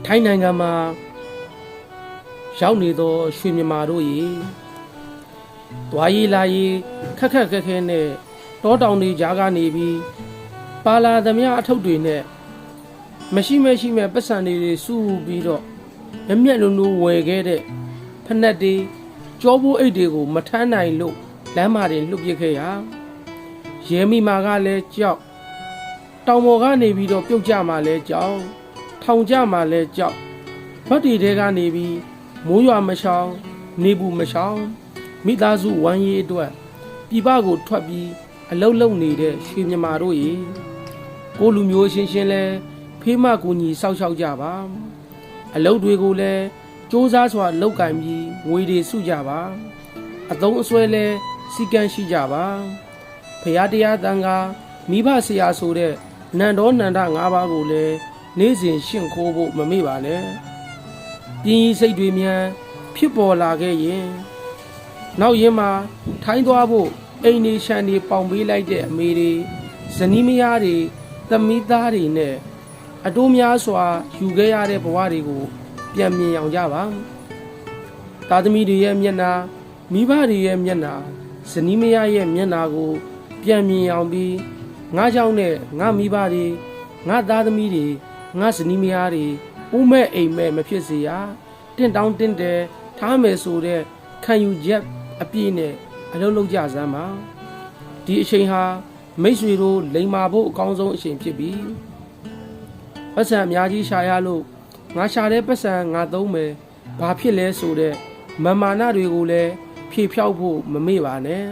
ထိုင်းနိုင်ငံမှာရောက်နေသောရွှေမြန်မာတို့ရေသွားရေးလာရေးခက်ခက်ခဲခဲနဲ့တောတောင်တွေကြားကနေပြီးပါလာသမျှအထုပ်တွေနဲ့မရှိမဲ့ပတ်စံတွေစုပြီးတော့မျက်လုံးဝယ်ခဲ့တဲ့ဖက်နှက်တွေကြောပိုးအိတ်တွေကိုမထမ်းနိုင်လို့လမ်းမှာတွေလှုပ်ပစ်ခဲ့ရရဲမိမာကလည်းကြောက်တောင်ပေါ်ကနေပြီးတော့ပြုတ်ကြမှာလဲကြောက်ထောင်ကြမှာလဲကြောက်ဘတ်တီတဲကနေပြီးမိုးရွာမရှောင်နေဘူးမရှောင်မိသားစုဝမ်းရေးအတွက်ပြည်ပကိုထွက်ပြီးအလုတ်လုံနေတဲ့ရွှေမြန်မာတို့ရေကိုလူမျိုးရှင်းရှင်းလဲဖေးမကူညီစောက်ရှောက်ကြပါအလုတ်တွေကိုလည်းစူးစမ်းစွာလောက်ကင်ပြီးငွေတွေစုကြပါအသုံးအဆွဲလဲစီကံရှိကြပါဖရာတရားတန်ခါမိဘဆရာဆိုတဲ့နန္ဒောနန္ဒ၅ပါးကိုလည်းနေ့စဉ်ရှင့်ခိုးဖို့မမေ့ပါနဲ့ပြင်းစိတ်တွေမြန်ဖြစ်ပေါ်လာခဲ့ရင်နောက်ရင်းမှာထိုင်းသွားဖို့အိမ်နေရှန်တွေပေါင်ပေးလိုက်တဲ့အမေတွေဇနီးမယားတွေသမီးသားတွေနဲ့အတိုးများစွာယူခဲ့ရတဲ့ဘဝတွေကိုပြန်မြင်အောင်ကြပါသားသမီးတွေရဲ့မျက်နှာမိဘတွေရဲ့မျက်နှာဇနီးမယားရဲ့မျက်နှာကိုပြန်မြင်အောင်ပြီးငါကြောင့်နဲ့ငါမိဘတွေငါသားသမီးတွေငါဇနီးမယားတွေဦးမဲ့အိမ်မဲ့မဖြစ်စေရတင့်တောင်းတင့်တယ်ထားမယ်ဆိုတဲ့ခံယူချက်အပြည့်နဲ့အလုပ်လုပ်ကြစမ်းပါဒီအချိန်ဟာမိတ်ဆွေတို့လိမ်မာဖို့အကောင်းဆုံးအချိန်ဖြစ်ပြီပတ်စံအများကြီးရှာရလို့ငါရှာတဲ့ပတ်စံငါသုံးမယ်ဘာဖြစ်လဲဆိုတဲ့မာနတွေကိုလည်းဖြေဖြောက်ဖို့မမေ့ပါနဲ့